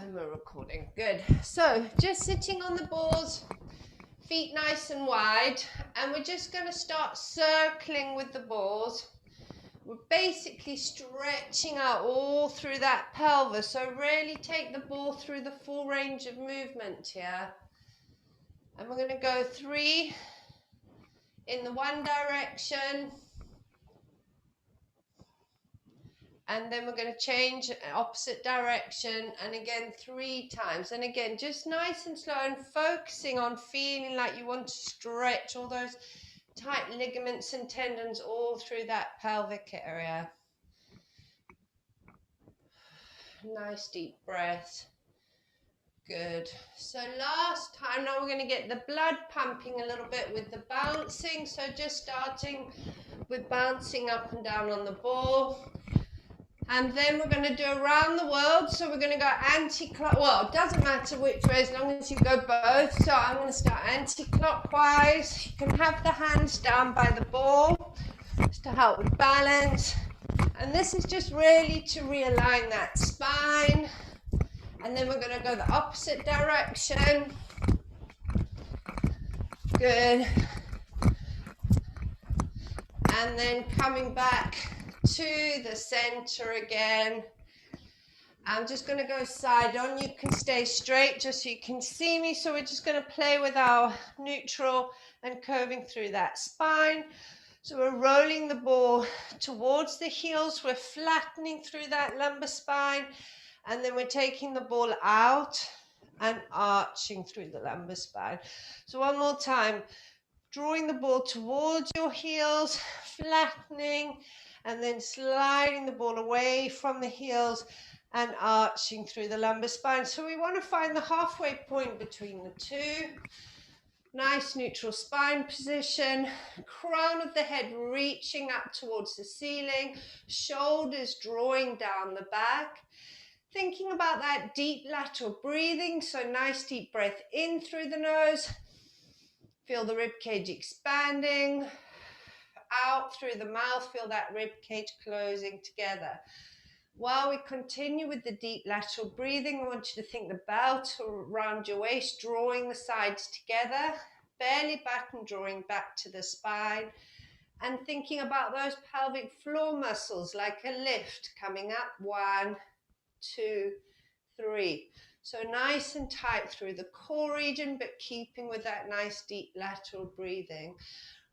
And we're recording. Good. So just sitting on the balls, feet nice and wide, and we're just going to start circling with the balls. We're basically stretching out all through that pelvis, so really take the ball through the full range of movement here. And we're going to go 3 in the one direction, and then we're going to change opposite direction, and again 3 times, and again just nice and slow and focusing on feeling like you want to stretch all those tight ligaments and tendons all through that pelvic area. Nice deep breath. Good. So last time, now we're going to get the blood pumping a little bit with the bouncing. So just starting with bouncing up and down on the ball. And then we're going to do around the world. So we're going to go anti-clockwise. Well, it doesn't matter which way as long as you go both. So I'm going to start anti-clockwise. You can have the hands down by the ball just to help with balance. And this is just really to realign that spine. And then we're going to go the opposite direction. Good. And then coming back to the center again. I'm just going to go side on. You can stay straight just so you can see me. So we're just going to play with our neutral and curving through that spine. So we're rolling the ball towards the heels. We're flattening through that lumbar spine. And then we're taking the ball out and arching through the lumbar spine. So one more time. Drawing the ball towards your heels, flattening, and then sliding the ball away from the heels and arching through the lumbar spine. So we want to find the halfway point between the two. Nice neutral spine position, crown of the head reaching up towards the ceiling, shoulders drawing down the back. Thinking about that deep lateral breathing, so nice deep breath in through the nose. Feel the rib cage expanding, out through the mouth, feel that rib cage closing together. While we continue with the deep lateral breathing, I want you to think the belt around your waist, drawing the sides together, belly button drawing back to the spine, and thinking about those pelvic floor muscles like a lift coming up, 1, 2, 3. So nice and tight through the core region, but keeping with that nice deep lateral breathing.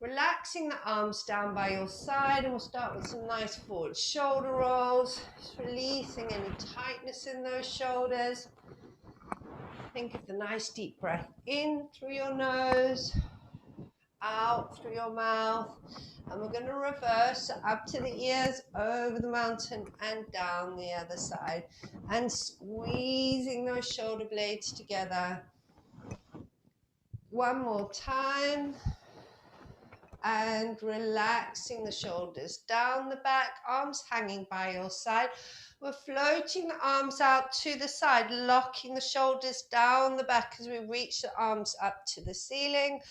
Relaxing the arms down by your side, and we'll start with some nice forward shoulder rolls. Just releasing any tightness in those shoulders. Think of the nice deep breath in through your nose, out through your mouth. And we're going to reverse up to the ears, over the mountain, and down the other side. And squeezing those shoulder blades together. One more time. And relaxing the shoulders down the back, arms hanging by your side. We're floating the arms out to the side, locking the shoulders down the back as we reach the arms up to the ceiling.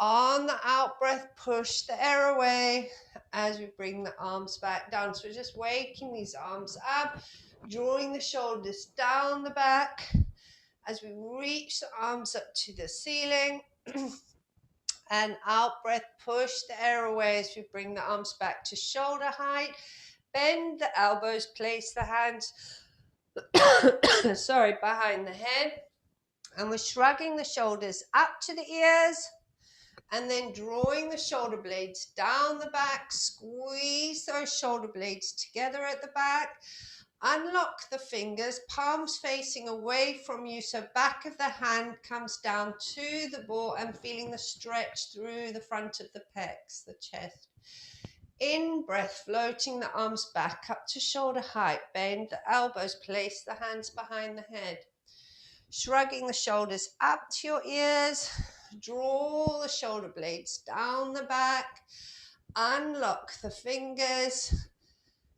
On the out breath, push the air away as we bring the arms back down. So we're just waking these arms up, drawing the shoulders down the back as we reach the arms up to the ceiling. And out breath, push the air away as we bring the arms back to shoulder height. Bend the elbows, place the hands behind the head. And we're shrugging the shoulders up to the ears. And then drawing the shoulder blades down the back. Squeeze those shoulder blades together at the back. Unlock the fingers, palms facing away from you, so back of the hand comes down to the ball and feeling the stretch through the front of the pecs, the chest. In breath, floating the arms back up to shoulder height, bend the elbows, place the hands behind the head. Shrugging the shoulders up to your ears, draw the shoulder blades down the back, unlock the fingers.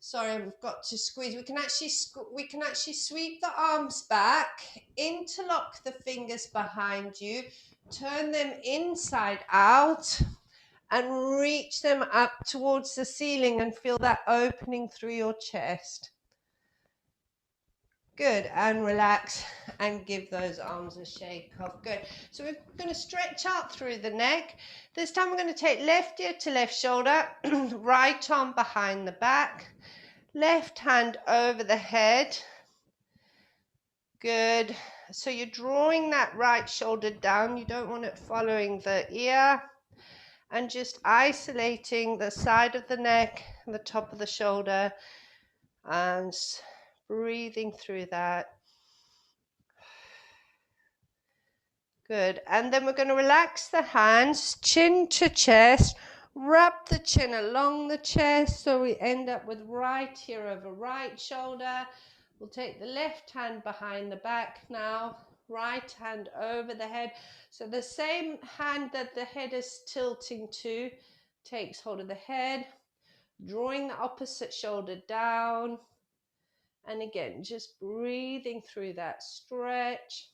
Sorry, we've got to squeeze. We can actually sweep the arms back, interlock the fingers behind you, turn them inside out, and reach them up towards the ceiling and feel that opening through your chest. Good, and relax and give those arms a shake off. Good. So we're going to stretch out through the neck. This time we're going to take left ear to left shoulder, right arm behind the back, left hand over the head. Good. So you're drawing that right shoulder down. You don't want it following the ear. And just isolating the side of the neck, the top of the shoulder, and breathing through that. Good. And then we're going to relax the hands, chin to chest, wrap the chin along the chest so we end up with right ear over right shoulder. We'll take the left hand behind the back now, right hand over the head. So the same hand that the head is tilting to takes hold of the head, drawing the opposite shoulder down. And again, just breathing through that stretch.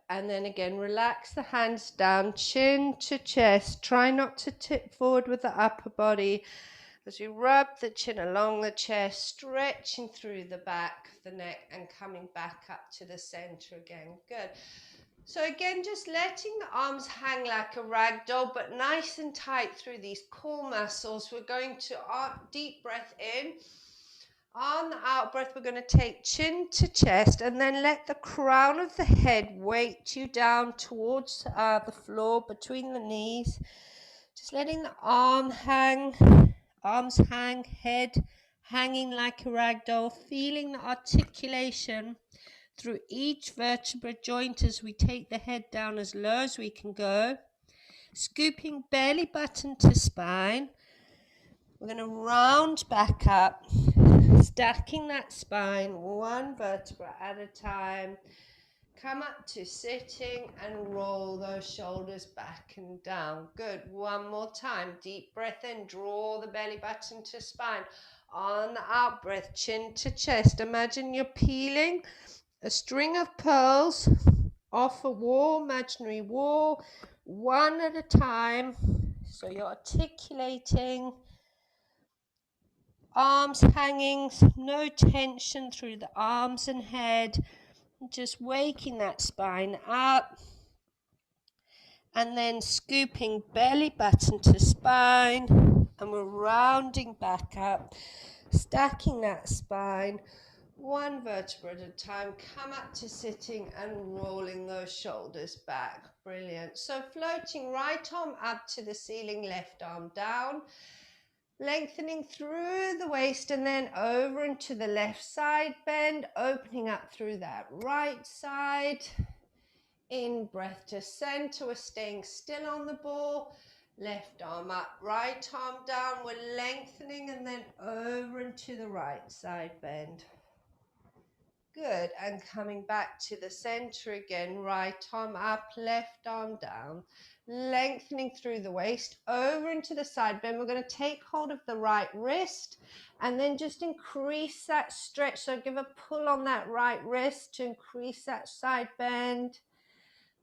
And then again, relax the hands down, chin to chest. Try not to tip forward with the upper body as you rub the chin along the chest, stretching through the back of the neck and coming back up to the center again. Good. So again, just letting the arms hang like a rag doll, but nice and tight through these core muscles. We're going to deep breath in. On the out breath, we're going to take chin to chest and then let the crown of the head weight you down towards the floor between the knees. Just letting the arms hang, head hanging like a rag doll, feeling the articulation through each vertebra joint as we take the head down as low as we can go. Scooping belly button to spine. We're going to round back up, stacking that spine one vertebra at a time. Come up to sitting and roll those shoulders back and down. Good. One more time. Deep breath in. Draw the belly button to spine. On the out breath, chin to chest. Imagine you're peeling a string of pearls off a wall, imaginary wall, one at a time. So you're articulating. Arms hanging, no tension through the arms and head, just waking that spine up, and then scooping belly button to spine, and we're rounding back up, stacking that spine, one vertebra at a time. Come up to sitting and rolling those shoulders back. Brilliant. So floating right arm up to the ceiling, left arm down. Lengthening through the waist and then over into the left side bend, opening up through that right side. In breath to center, we're staying still on the ball. Left arm up, right arm down, we're lengthening and then over into the right side bend. Good, and coming back to the center again, right arm up, left arm down, lengthening through the waist, over into the side bend. We're going to take hold of the right wrist and then just increase that stretch. So give a pull on that right wrist to increase that side bend.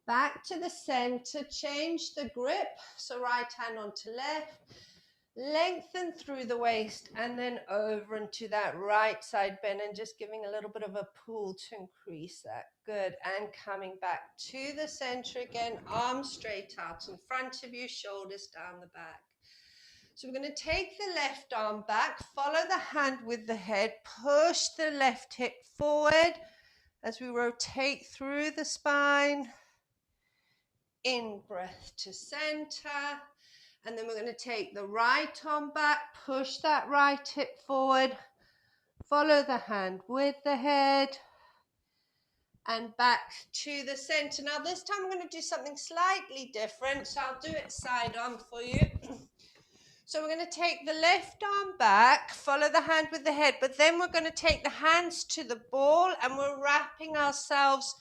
Back to the center, change the grip. So right hand onto left. Lengthen through the waist and then over into that right side bend and just giving a little bit of a pull to increase that. Good. And coming back to the center again, arms straight out in front of you, shoulders down the back. So we're going to take the left arm back, follow the hand with the head, push the left hip forward as we rotate through the spine. In breath to center. And then we're going to take the right arm back, push that right hip forward, follow the hand with the head, and back to the center. Now this time I'm going to do something slightly different, so I'll do it side on for you. So we're going to take the left arm back, follow the hand with the head, but then we're going to take the hands to the ball and we're wrapping ourselves,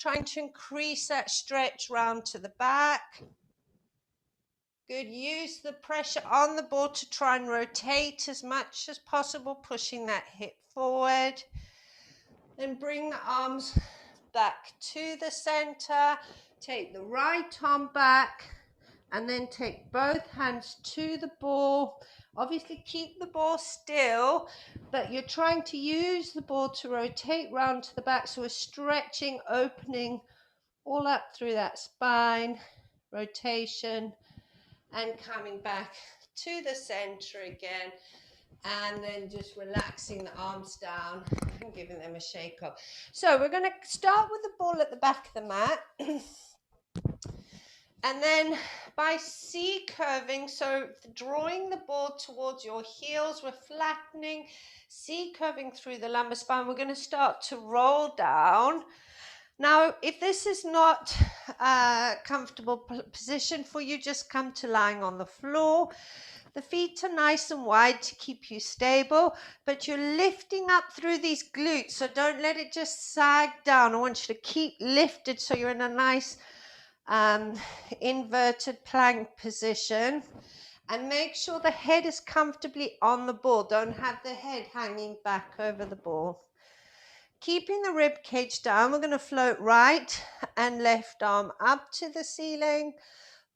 trying to increase that stretch round to the back. Good. Use the pressure on the ball to try and rotate as much as possible, pushing that hip forward. Then bring the arms back to the center. Take the right arm back and then take both hands to the ball Obviously keep the ball still, but you're trying to use the ball to rotate round to the back. So we're stretching, opening all up through that spine, rotation, and coming back to the center again. And then just relaxing the arms down and giving them a shake up. So we're going to start with the ball at the back of the mat. And then by C curving, so drawing the ball towards your heels, we're flattening, C curving through the lumbar spine. We're going to start to roll down. Now, if this is not a comfortable position for you, just come to lying on the floor. The feet are nice and wide to keep you stable, but you're lifting up through these glutes, so don't let it just sag down. I want you to keep lifted so you're in a nice inverted plank position, and make sure the head is comfortably on the ball. Don't have the head hanging back over the ball. Keeping the rib cage down, we're going to float right and left arm up to the ceiling,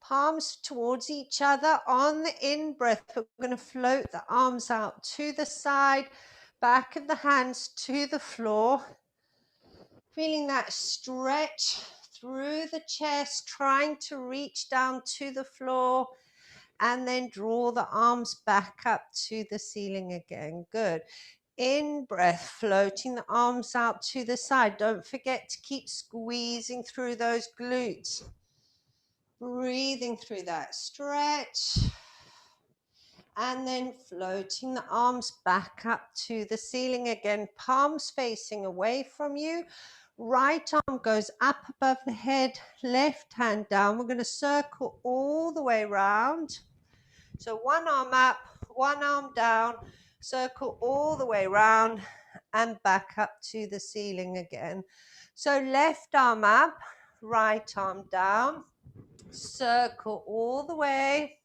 palms towards each other. On the in-breath, we're going to float the arms out to the side, back of the hands to the floor. Feeling that stretch through the chest, trying to reach down to the floor, and then draw the arms back up to the ceiling again. Good. In breath, floating the arms out to the side. Don't forget to keep squeezing through those glutes. Breathing through that stretch. And then floating the arms back up to the ceiling again. Palms facing away from you. Right arm goes up above the head, left hand down. We're going to circle all the way around. So one arm up, one arm down, circle all the way around and back up to the ceiling again. So left arm up, right arm down, circle all the way.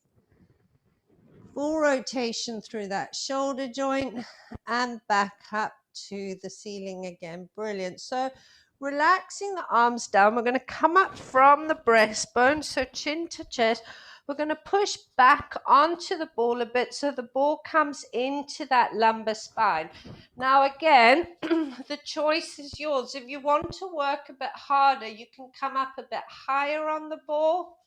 Full rotation through that shoulder joint and back up to the ceiling again. Brilliant. So relaxing the arms down, we're going to come up from the breastbone, so chin to chest. We're going to push back onto the ball a bit so the ball comes into that lumbar spine. Now again, the choice is yours. If you want to work a bit harder, you can come up a bit higher on the ball.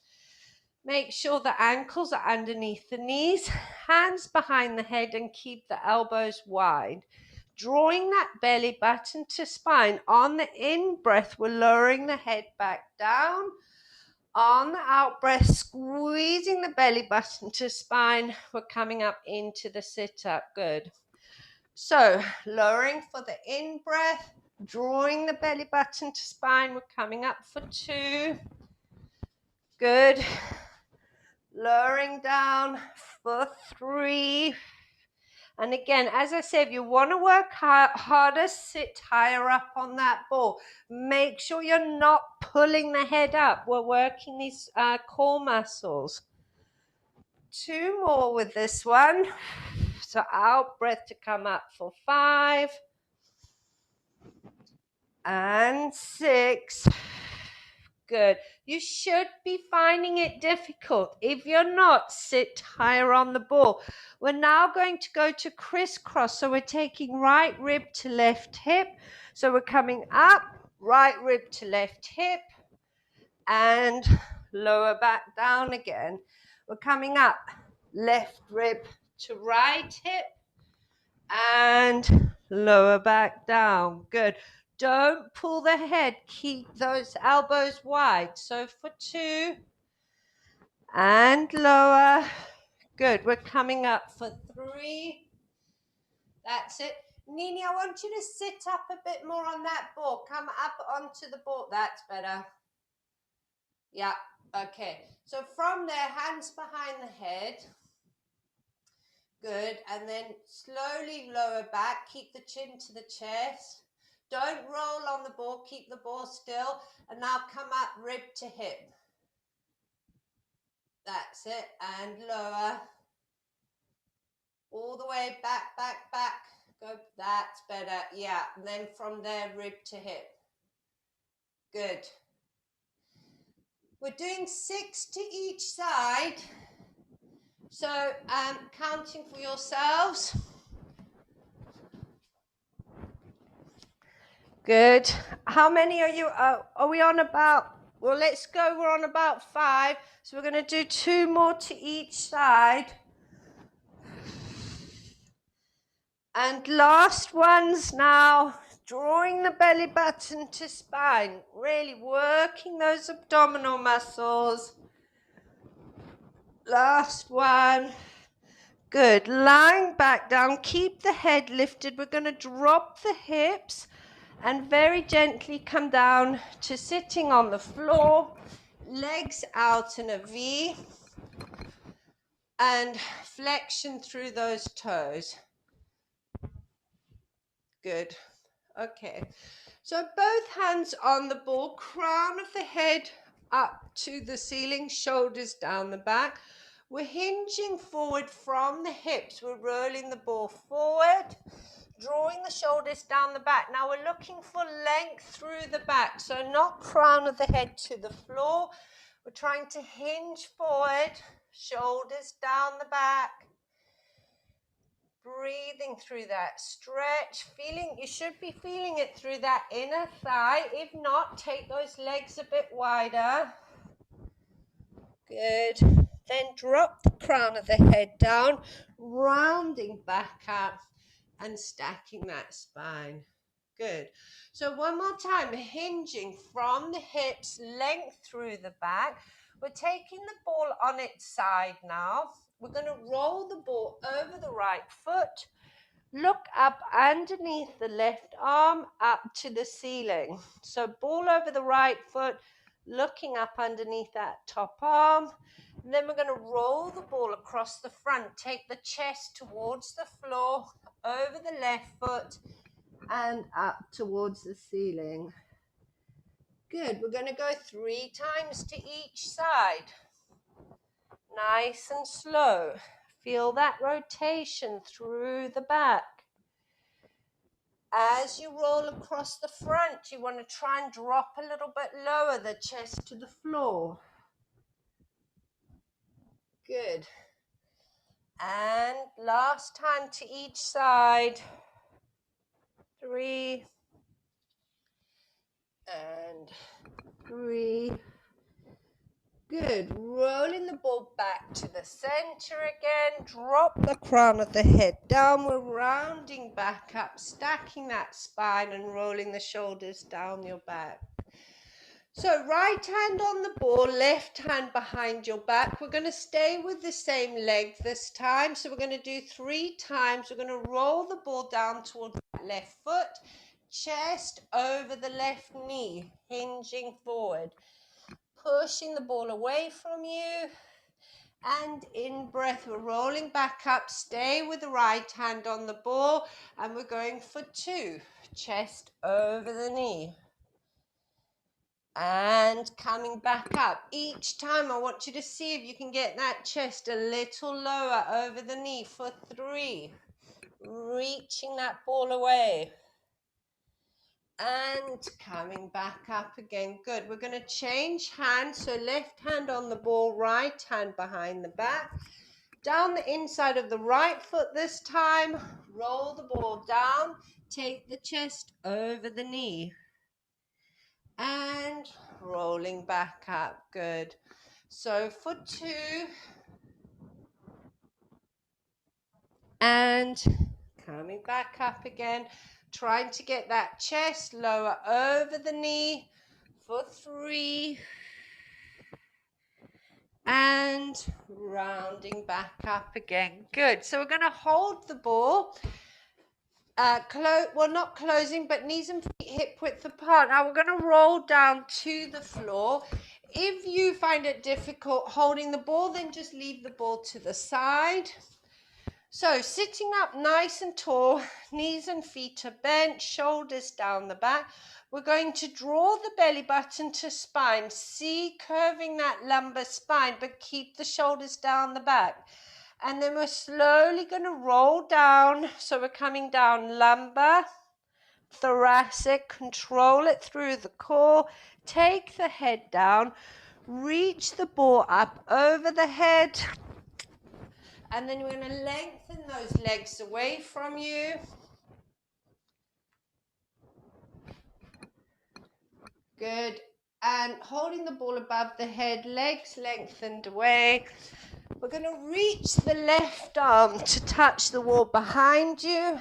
Make sure the ankles are underneath the knees, hands behind the head, and keep the elbows wide. Drawing that belly button to spine. On the in-breath, we're lowering the head back down. On the out-breath, squeezing the belly button to spine. We're coming up into the sit-up. Good. So, lowering for the in-breath, drawing the belly button to spine. We're coming up for 2. Good. Lowering down for 3. And again, as I said, if you want to work harder, sit higher up on that ball. Make sure you're not pulling the head up. We're working these core muscles. 2 more with this one. So out breath to come up for 5. And 6. Good. You should be finding it difficult. If you're not, sit higher on the ball. We're now going to go to crisscross. So we're taking right rib to left hip. So we're coming up, right rib to left hip, and lower back down again. We're coming up, left rib to right hip, and lower back down. Good. Don't pull the head. Keep those elbows wide. So for 2 and lower. Good. We're coming up for 3. That's it. Nini, I want you to sit up a bit more on that ball. Come up onto the ball. That's better. Yeah. Okay. So from there, hands behind the head. Good. And then slowly lower back. Keep the chin to the chest. Don't roll on the ball. Keep the ball still. And now come up rib to hip. That's it. And lower. All the way back, back, back. Go. That's better. Yeah. And then from there, rib to hip. Good. We're doing 6 to each side. So counting for yourselves. Good. How many are you? Are we on about? Well, let's go. We're on about 5. So we're going to do 2 more to each side. And last ones now. Drawing the belly button to spine. Really working those abdominal muscles. Last one. Good. Lying back down. Keep the head lifted. We're going to drop the hips and very gently come down to sitting on the floor, legs out in a V, and flexion through those toes. Good. Okay. So both hands on the ball, crown of the head up to the ceiling, shoulders down the back. We're hinging forward from the hips. We're rolling the ball forward, drawing the shoulders down the back. Now we're looking for length through the back, so not crown of the head to the floor. We're trying to hinge forward, shoulders down the back. Breathing through that stretch, you should be feeling it through that inner thigh. If not, take those legs a bit wider. Good. Then drop the crown of the head down, rounding back up and stacking that spine. Good. So one more time, hinging from the hips, length through the back. We're taking the ball on its side now. We're going to roll the ball over the right foot. Look up underneath the left arm, up to the ceiling. So ball over the right foot, looking up underneath that top arm. And then we're going to roll the ball across the front. Take the chest towards the floor, over the left foot, and up towards the ceiling. Good. We're going to go 3 times to each side. Nice and slow. Feel that rotation through the back. As you roll across the front, you want to try and drop a little bit lower, the chest to the floor. Good. And last time to each side. 3. And 3. Good. Rolling the ball back to the center again. Drop the crown of the head down. We're rounding back up, stacking that spine and rolling the shoulders down your back. So right hand on the ball, left hand behind your back. We're going to stay with the same leg this time. So we're going to do 3 times. We're going to roll the ball down towards that left foot, chest over the left knee, hinging forward. Pushing the ball away from you, and in breath we're rolling back up. Stay with the right hand on the ball, and we're going for 2, chest over the knee, and coming back up. Each time I want you to see if you can get that chest a little lower over the knee for 3, reaching that ball away. And coming back up again. Good. We're going to change hands. So left hand on the ball, right hand behind the back. Down the inside of the right foot this time. Roll the ball down. Take the chest over the knee. And rolling back up. Good. So for 2. And coming back up again. Trying to get that chest lower over the knee for 3. And rounding back up again. Good. So we're going to hold the ball. Well, not closing, but knees and feet hip width apart. Now we're going to roll down to the floor. If you find it difficult holding the ball, then just leave the ball to the side. So sitting up nice and tall, knees and feet are bent, shoulders down the back. We're going to draw the belly button to spine. See, curving that lumbar spine, but keep the shoulders down the back. And then we're slowly going to roll down. So we're coming down lumbar, thoracic, control it through the core. Take the head down, reach the ball up over the head. And then we're going to lengthen those legs away from you. Good. And holding the ball above the head, legs lengthened away. We're going to reach the left arm to touch the wall behind you.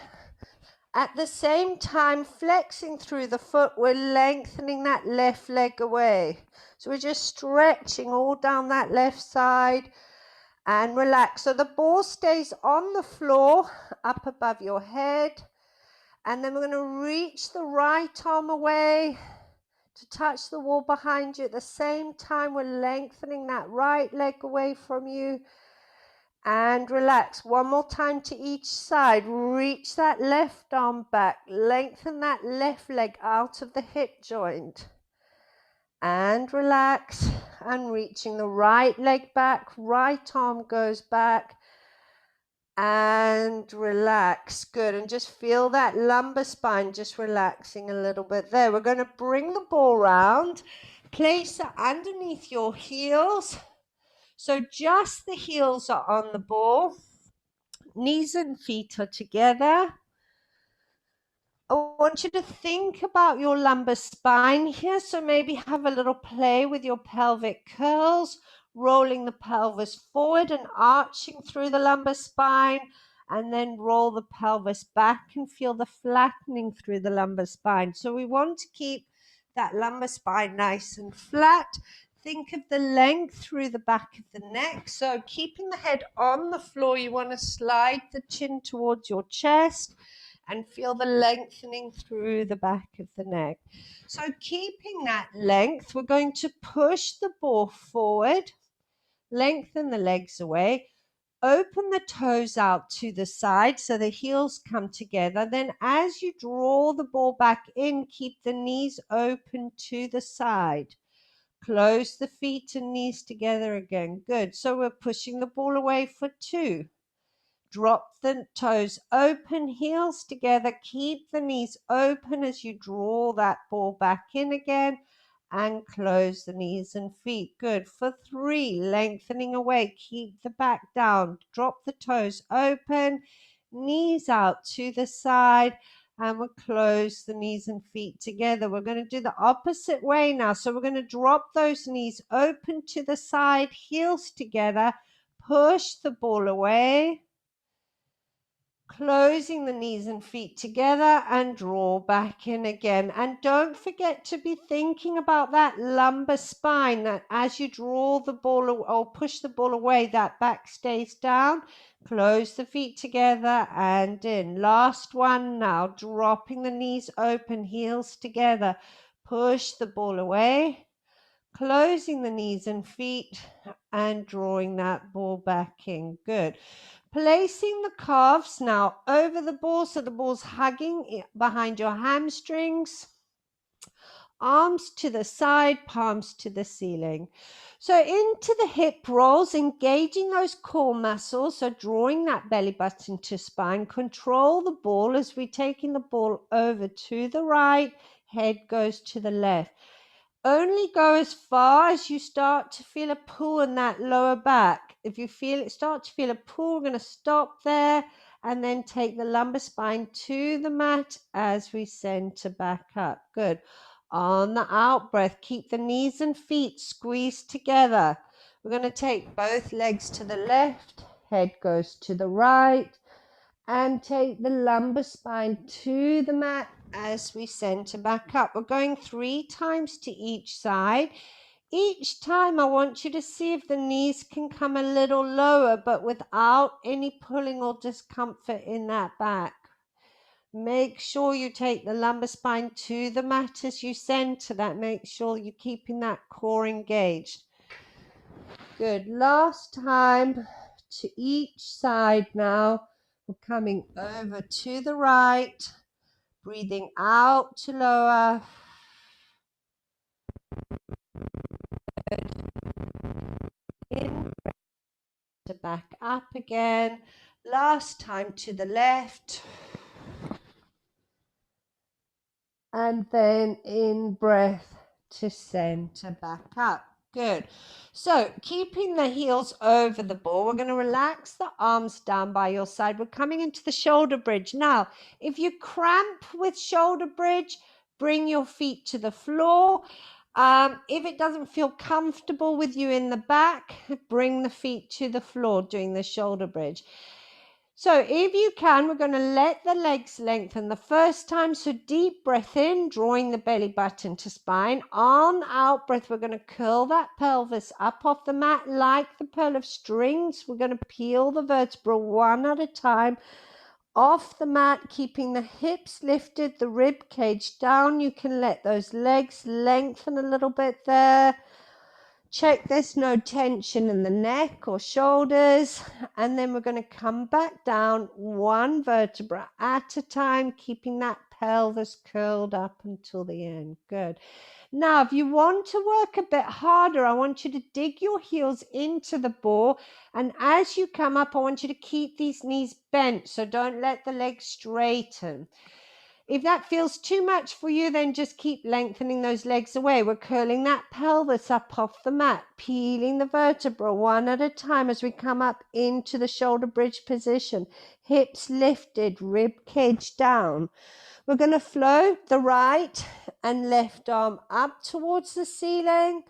At the same time, flexing through the foot, we're lengthening that left leg away. So we're just stretching all down that left side and relax. So the ball stays on the floor up above your head. And then we're going to reach the right arm away to touch the wall behind you. At the same time, we're lengthening that right leg away from you. And relax. One more time to each side. Reach that left arm back. Lengthen that left leg out of the hip joint. And relax. And reaching the right leg back. Right arm goes back. And relax. Good. And just feel that lumbar spine just relaxing a little bit there. We're going to bring the ball round. Place it underneath your heels. So just the heels are on the ball. Knees and feet are together. I want you to think about your lumbar spine here. So maybe have a little play with your pelvic curls, rolling the pelvis forward and arching through the lumbar spine, and then roll the pelvis back and feel the flattening through the lumbar spine. So we want to keep that lumbar spine nice and flat. Think of the length through the back of the neck. So keeping the head on the floor, you want to slide the chin towards your chest and feel the lengthening through the back of the neck. So keeping that length, we're going to push the ball forward, lengthen the legs away, open the toes out to the side so the heels come together. Then as you draw the ball back in, keep the knees open to the side. Close the feet and knees together again. Good. So we're pushing the ball away for 2. Drop the toes open, heels together. Keep the knees open as you draw that ball back in again. And close the knees and feet. Good. For 3, lengthening away. Keep the back down. Drop the toes open, knees out to the side. And we'll close the knees and feet together. We're going to do the opposite way now. So we're going to drop those knees open to the side, heels together. Push the ball away. Closing the knees and feet together and draw back in again. And don't forget to be thinking about that lumbar spine, that as you draw the ball or push the ball away, that back stays down. Close the feet together and in. Last one now, dropping the knees open, heels together. Push the ball away. Closing the knees and feet and drawing that ball back in. Good. Placing the calves now over the ball so the ball's hugging behind your hamstrings. Arms to the side, palms to the ceiling. So into the hip rolls, engaging those core muscles. So drawing that belly button to spine. Control the ball as we're taking the ball over to the right. Head goes to the left. Only go as far as you start to feel a pull in that lower back. If you start to feel a pull, we're going to stop there and then take the lumbar spine to the mat as we center back up. Good. On the out breath, keep the knees and feet squeezed together. We're going to take both legs to the left, head goes to the right, and take the lumbar spine to the mat as we center back up. We're going 3 times to each side. Each time I want you to see if the knees can come a little lower, but without any pulling or discomfort in that back. Make sure you take the lumbar spine to the mat as you center that. Make sure you're keeping that core engaged. Good. Last time to each side now. We're coming over to the right, breathing out to lower. In to back up again. Last time to the left. And then in breath to center back up. Good. So keeping the heels over the ball, we're going to relax the arms down by your side. We're coming into the shoulder bridge. Now, if you cramp with shoulder bridge, bring your feet to the floor. If it doesn't feel comfortable with you in the back, bring the feet to the floor doing the shoulder bridge. So if you can, we're going to let the legs lengthen the first time. So deep breath in, drawing the belly button to spine. On out breath, we're going to curl that pelvis up off the mat like the pearl of strings. We're going to peel the vertebra one at a time off the mat, keeping the hips lifted, the rib cage down. You can let those legs lengthen a little bit there. Check there's no tension in the neck or shoulders, and then we're going to come back down one vertebra at a time, keeping that pelvis curled up until the end. Good. Now, if you want to work a bit harder, I want you to dig your heels into the ball, and as you come up, I want you to keep these knees bent, so don't let the legs straighten. If that feels too much for you, then just keep lengthening those legs away. We're curling that pelvis up off the mat, peeling the vertebra one at a time as we come up into the shoulder bridge position. Hips lifted, rib cage down. We're going to float the right and left arm up towards the ceiling.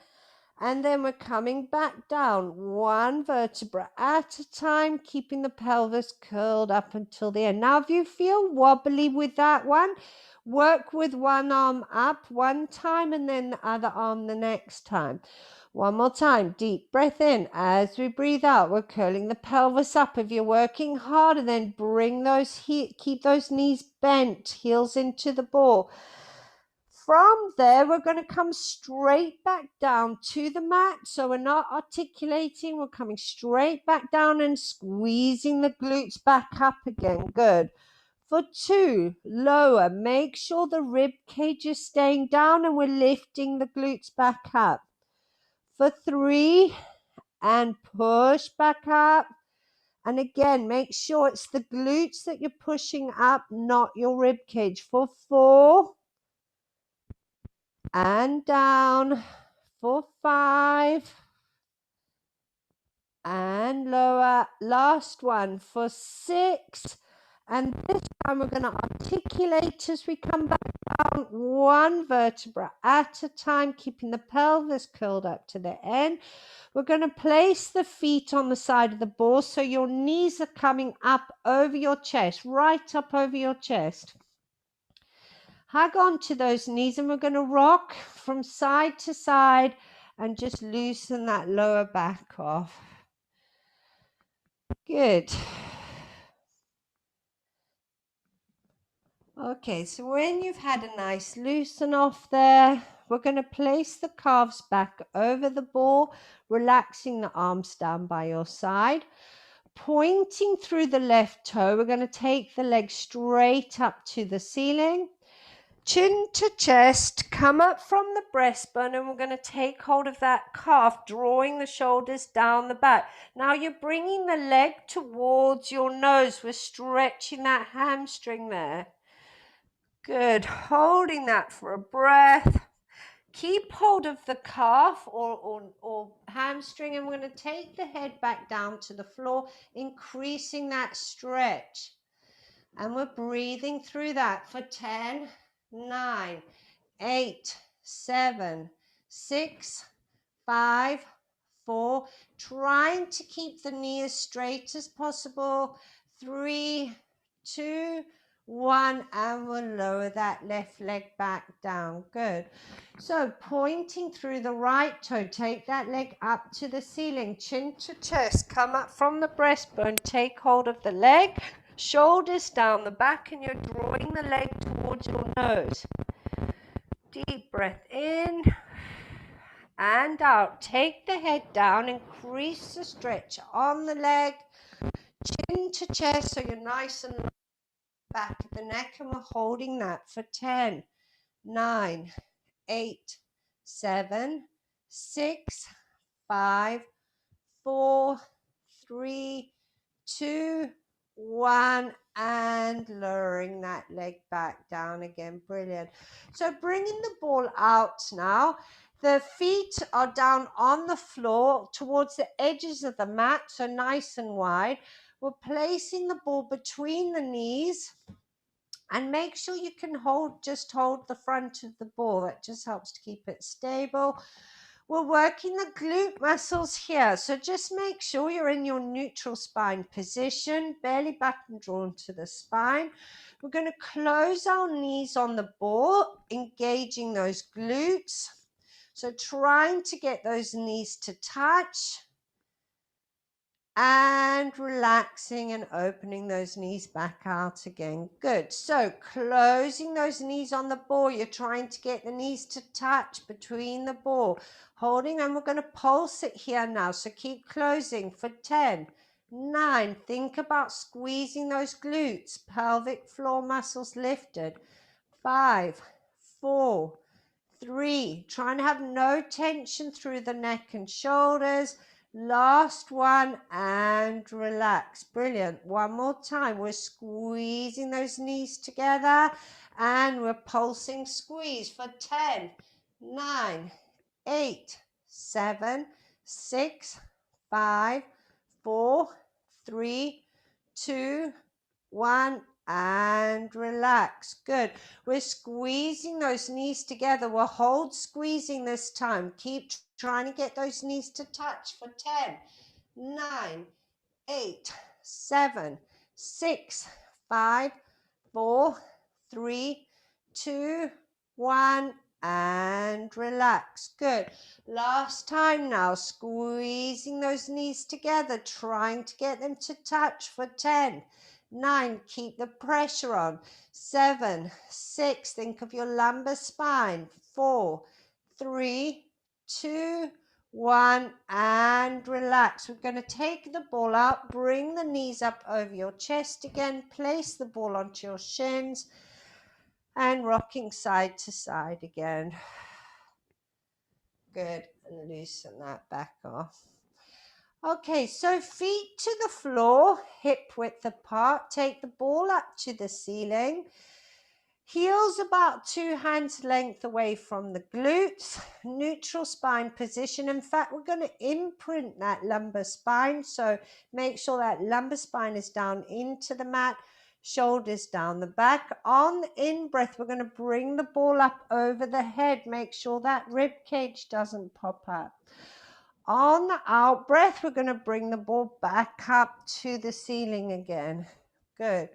And then we're coming back down one vertebra at a time, keeping the pelvis curled up until the end. Now, if you feel wobbly with that one, work with one arm up one time and then the other arm the next time. One more time, deep breath in. As we breathe out, we're curling the pelvis up. If you're working harder, then bring those keep those knees bent, heels into the ball. From there, we're going to come straight back down to the mat. So we're not articulating. We're coming straight back down and squeezing the glutes back up again. Good. For 2, lower. Make sure the rib cage is staying down and we're lifting the glutes back up. For 3, and push back up. And again, make sure it's the glutes that you're pushing up, not your rib cage. For 4, and down. For 5, and lower. Last one for 6, and this time we're going to articulate as we come back down one vertebra at a time, keeping the pelvis curled up to the end. We're going to place the feet on the side of the ball so your knees are coming up over your chest, right up over your chest. Hug onto those knees and we're going to rock from side to side and just loosen that lower back off. Good. Okay, so when you've had a nice loosen off there, we're going to place the calves back over the ball, relaxing the arms down by your side. Pointing through the left toe, we're going to take the leg straight up to the ceiling. Chin to chest, come up from the breastbone, and we're going to take hold of that calf, drawing the shoulders down the back. Now you're bringing the leg towards your nose. We're stretching that hamstring there. Good. Holding that for a breath. Keep hold of the calf or hamstring, and we're going to take the head back down to the floor, increasing that stretch. And we're breathing through that for 10, 9, 8, 7, 6, 5, 4. Trying to keep the knee as straight as possible. 3, 2, 1, and we'll lower that left leg back down. Good. So pointing through the right toe, take that leg up to the ceiling, chin to chest, come up from the breastbone, take hold of the leg, shoulders down the back, and you're drawing the leg towards your nose. Deep breath in and out. Take the head down, increase the stretch on the leg, chin to chest, so you're nice and low back of the neck, and we're holding that for 10, 9, 8, 7, 6, 5, 4, 3, 2, 1, and lowering that leg back down again. Brilliant. So bringing the ball out now. The feet are down on the floor towards the edges of the mat, so nice and wide. We're placing the ball between the knees, and make sure you can hold the front of the ball. That just helps to keep it stable. We're working the glute muscles here, so just make sure you're in your neutral spine position, belly button drawn to the spine. We're going to close our knees on the ball, engaging those glutes. So trying to get those knees to touch, and relaxing and opening those knees back out again. Good. So closing those knees on the ball. You're trying to get the knees to touch between the ball. Holding, and we're going to pulse it here now. So keep closing for 10, 9. Think about squeezing those glutes. Pelvic floor muscles lifted. 5, 4, 3. Trying to have no tension through the neck and shoulders. Last one, and relax. Brilliant. One more time. We're squeezing those knees together, and we're pulsing squeeze for 10, 9, 8, 7, 6, 5, 4, 3, 2, 1, and relax. Good. We're squeezing those knees together. We'll hold squeezing this time. Keep trying to get those knees to touch for 10, 9, 8, 7, 6, 5, 4, 3, 2, 1, and relax. Good. Last time now, squeezing those knees together, trying to get them to touch for 10, 9, keep the pressure on. 7, 6, think of your lumbar spine. 4, 3, 2, 1, and relax. We're going to take the ball out, bring the knees up over your chest again, place the ball onto your shins, and rocking side to side again. Good, and loosen that back off. Okay, so feet to the floor, hip width apart. Take the ball up to the ceiling. Heels about 2 hands length away from the glutes. Neutral spine position. In fact, we're going to imprint that lumbar spine. So make sure that lumbar spine is down into the mat. Shoulders down the back. On the in-breath, we're going to bring the ball up over the head. Make sure that rib cage doesn't pop up. On the out breath, we're going to bring the ball back up to the ceiling again. Good.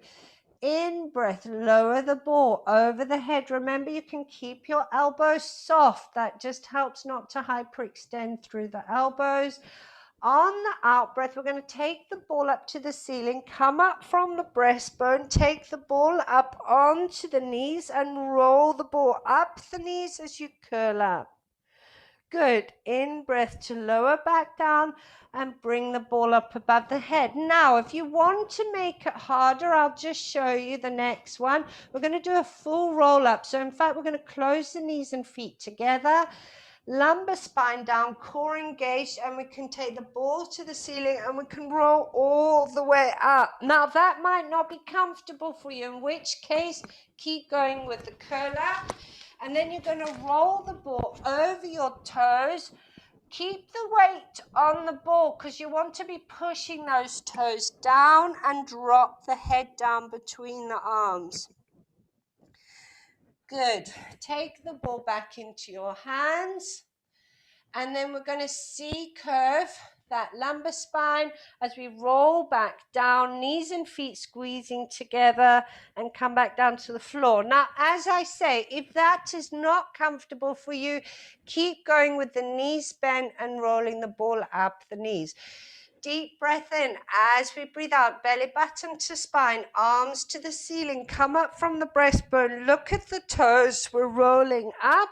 In breath, lower the ball over the head. Remember, you can keep your elbows soft. That just helps not to hyperextend through the elbows. On the out breath, we're going to take the ball up to the ceiling, come up from the breastbone, take the ball up onto the knees and roll the ball up the knees as you curl up. Good. In breath to lower back down and bring the ball up above the head. Now, if you want to make it harder, I'll just show you the next one. We're going to do a full roll up. So in fact, we're going to close the knees and feet together, lumbar spine down, core engaged, and we can take the ball to the ceiling and we can roll all the way up. Now, that might not be comfortable for you, in which case, keep going with the curl up. And then you're going to roll the ball over your toes. Keep the weight on the ball because you want to be pushing those toes down and drop the head down between the arms. Good. Take the ball back into your hands. And then we're going to C-curve that lumbar spine as we roll back down, knees and feet squeezing together and come back down to the floor. Now, as I say, if that is not comfortable for you, keep going with the knees bent and rolling the ball up the knees. Deep breath in as we breathe out, belly button to spine, arms to the ceiling, come up from the breastbone, look at the toes, we're rolling up.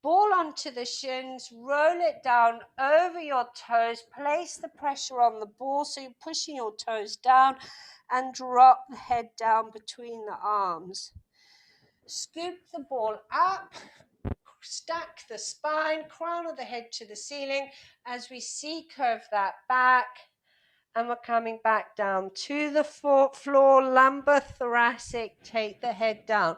Ball onto the shins, roll it down over your toes, place the pressure on the ball so you're pushing your toes down and drop the head down between the arms. Scoop the ball up, stack the spine, crown of the head to the ceiling as we C-curve that back and we're coming back down to the floor, lumbar, thoracic, take the head down.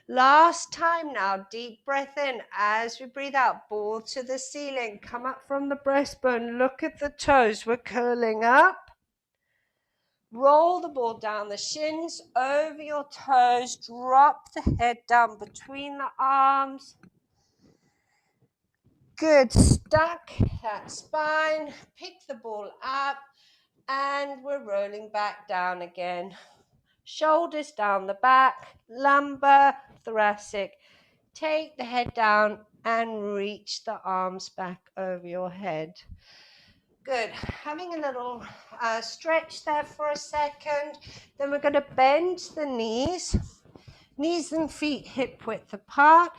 Last time now, deep breath in as we breathe out, ball to the ceiling, come up from the breastbone, look at the toes, we're curling up. Roll the ball down the shins, over your toes, drop the head down between the arms. Good, stuck that spine, pick the ball up, and we're rolling back down again. Shoulders down the back, lumbar, thoracic. Take the head down and reach the arms back over your head. Good. Having a little stretch there for a second. Then we're going to bend the knees. Knees and feet hip width apart.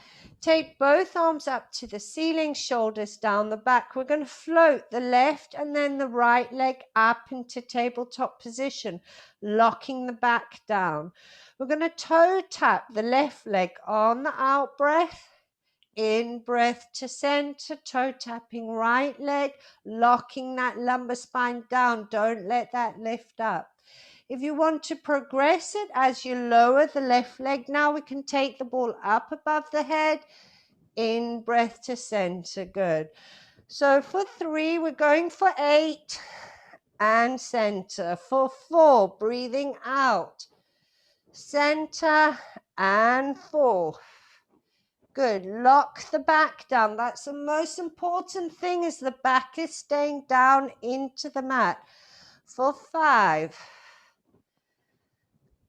Take both arms up to the ceiling, shoulders down the back. We're going to float the left and then the right leg up into tabletop position, locking the back down. We're going to toe tap the left leg on the out breath. In breath to center, toe tapping right leg, locking that lumbar spine down. Don't let that lift up. If you want to progress it as you lower the left leg, now we can take the ball up above the head. In breath to center. Good. So for 3, we're going for 8 and center. For 4, breathing out. Center and 4. Good. Lock the back down. That's the most important thing, is the back is staying down into the mat. For 5.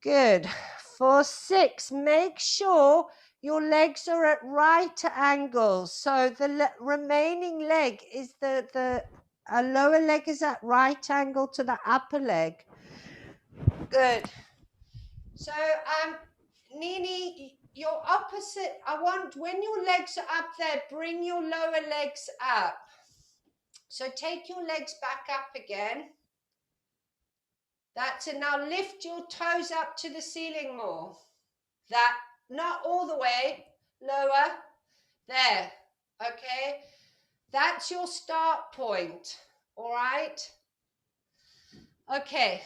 Good. For 6, make sure your legs are at right angles. So the remaining leg is the lower leg is at right angle to the upper leg. Good. So Nini, your opposite, I want, when your legs are up there, bring your lower legs up. So take your legs back up again. That's it. Now lift your toes up to the ceiling more. That, not all the way, lower. There, okay? That's your start point, all right? Okay,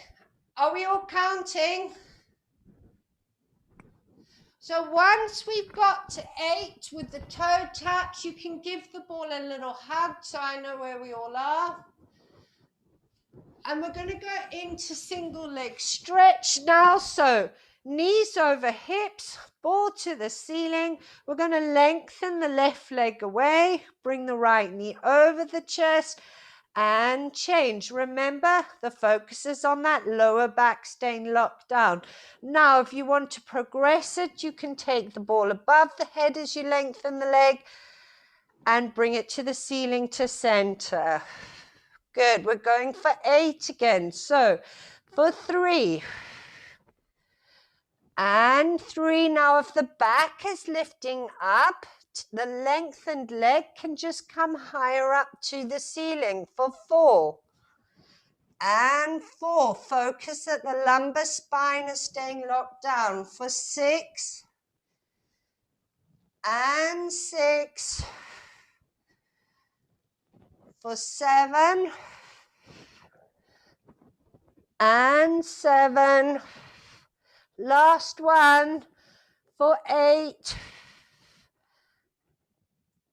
are we all counting? So once we've got to 8 with the toe taps, you can give the ball a little hug so I know where we all are. And we're going to go into single leg stretch now. So knees over hips, ball to the ceiling. We're going to lengthen the left leg away, bring the right knee over the chest and change. Remember, the focus is on that lower back staying locked down. Now, if you want to progress it, you can take the ball above the head as you lengthen the leg and bring it to the ceiling to center. Good. We're going for 8 again. So for 3 and 3. Now, if the back is lifting up, the lengthened leg can just come higher up to the ceiling. For 4 and 4. Focus that the lumbar spine is staying locked down. For 6 and 6. For 7 and 7. Last one. For 8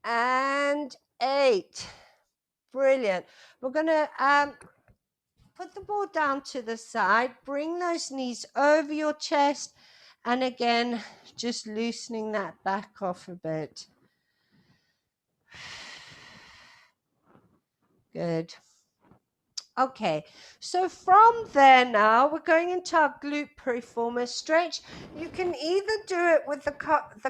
and 8. Brilliant. We're going to put the ball down to the side. Bring those knees over your chest. And again, just loosening that back off a bit. Good. Okay, so from there now, we're going into our glute piriformis stretch. You can either do it with the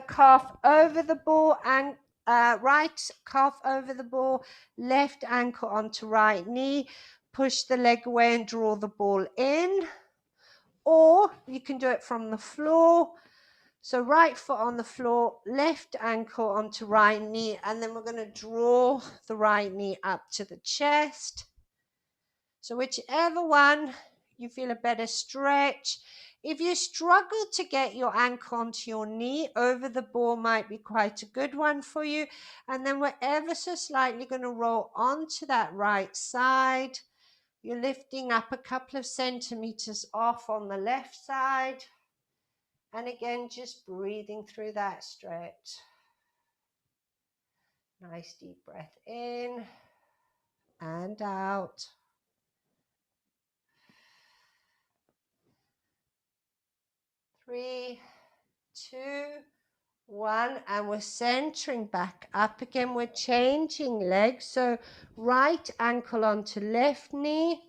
calf over the ball and right calf over the ball, left ankle onto right knee, push the leg away and draw the ball in. Or you can do it from the floor. So right foot on the floor, left ankle onto right knee, and then we're going to draw the right knee up to the chest. So whichever one you feel a better stretch. If you struggle to get your ankle onto your knee, over the ball might be quite a good one for you. And then we're ever so slightly going to roll onto that right side You're lifting up a couple of centimeters off on the left side. And again, just breathing through that stretch. Nice deep breath in and out. 3, 2, 1, and we're centering back up again. We're changing legs. So right ankle onto left knee.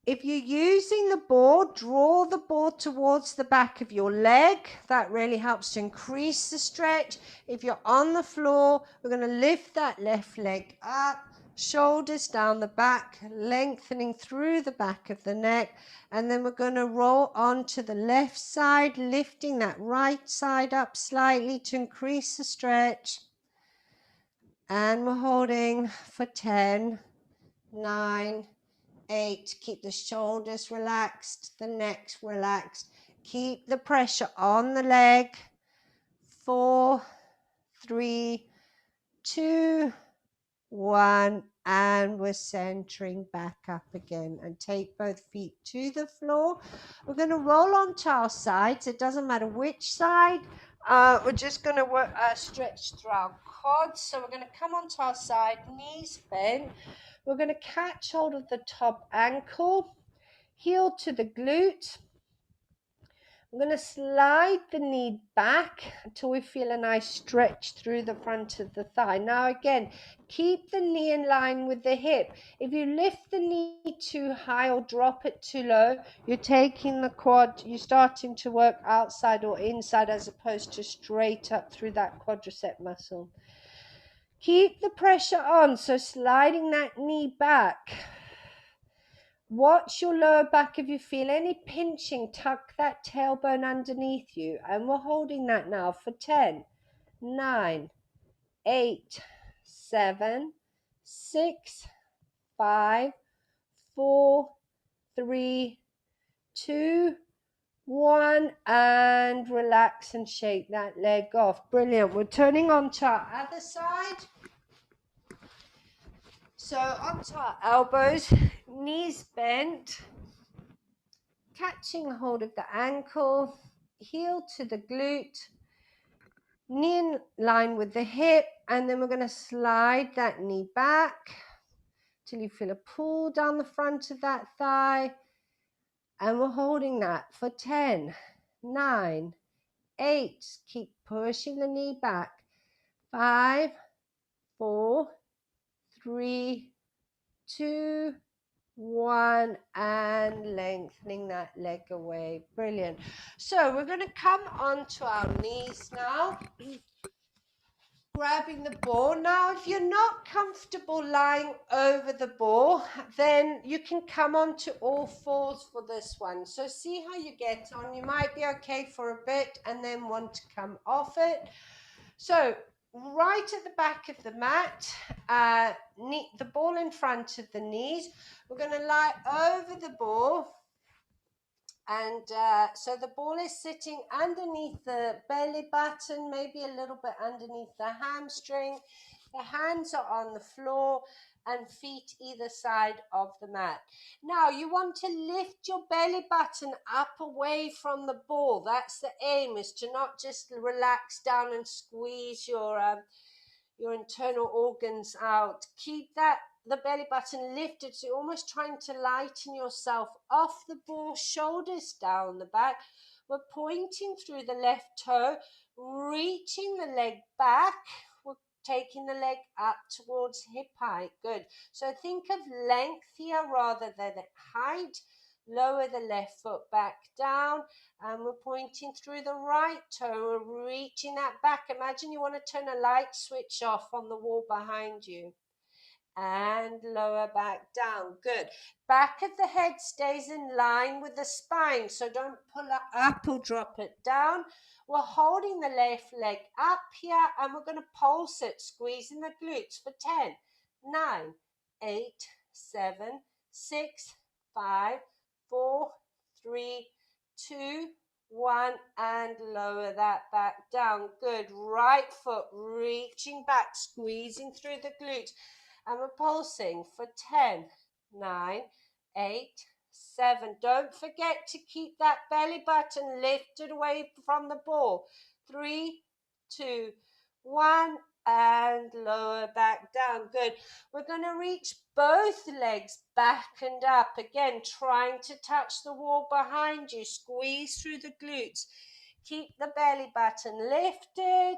If you're using the board, draw the board towards the back of your leg. That really helps to increase the stretch. If you're on the floor, we're going to lift that left leg up, shoulders down the back, lengthening through the back of the neck. And then we're going to roll onto the left side, lifting that right side up slightly to increase the stretch. And we're holding for 10, 9, 8, keep the shoulders relaxed, the neck relaxed. Keep the pressure on the leg. 4, 3, 2, 1, and we're centering back up again. And take both feet to the floor. We're going to roll onto our sides. It doesn't matter which side. We're just going to work stretch through our quads. So we're going to come onto our side, knees bent. We're going to catch hold of the top ankle, heel to the glute. I'm going to slide the knee back until we feel a nice stretch through the front of the thigh. Now again, keep the knee in line with the hip. If you lift the knee too high or drop it too low, you're taking the quad, you're starting to work outside or inside as opposed to straight up through that quadricep muscle. Keep the pressure on, so sliding that knee back. Watch your lower back. If you feel any pinching, tuck that tailbone underneath you. And we're holding that now for 10, 9, 8, 7, 6, 5, 4, 3, 2, 1, and relax and shake that leg off. Brilliant. We're turning on to our other side. So onto our elbows, knees bent, catching hold of the ankle, heel to the glute, knee in line with the hip, and then we're going to slide that knee back till you feel a pull down the front of that thigh. And we're holding that for 10, 9, 8, keep pushing the knee back, 5, 4, 3, 2, 1, and lengthening that leg away. Brilliant. So we're going to come onto our knees now, grabbing the ball. Now if you're not comfortable lying over the ball, then you can come onto all fours for this one. So see how you get on. You might be okay for a bit and then want to come off it. So right at the back of the mat, the ball in front of the knees. We're going to lie over the ball. And so the ball is sitting underneath the belly button, maybe a little bit underneath the hamstring. The hands are on the floor and feet either side of the mat. Now you want to lift your belly button up away from the ball. That's the aim, is to not just relax down and squeeze your internal organs out. Keep the belly button lifted, so you're almost trying to lighten yourself off the ball, shoulders down the back. We're pointing through the left toe, reaching the leg back. We're taking the leg up towards hip height. Good. So think of length here rather than height. Lower the left foot back down, and we're pointing through the right toe. We're reaching that back. Imagine you want to turn a light switch off on the wall behind you. And lower back down. Good. Back of the head stays in line with the spine, so don't pull it up or drop it down. We're holding the left leg up here, and we're going to pulse it, squeezing the glutes for 10, 9, 8, 7, 6, 5, 4, 3, 2, 1, and lower that back down. Good. Right foot reaching back, squeezing through the glutes. And we're pulsing for 10, 9, 8, 7. Don't forget to keep that belly button lifted away from the ball. 3, 2, 1, and lower back down. Good. We're going to reach both legs back and up. Again, trying to touch the wall behind you. Squeeze through the glutes. Keep the belly button lifted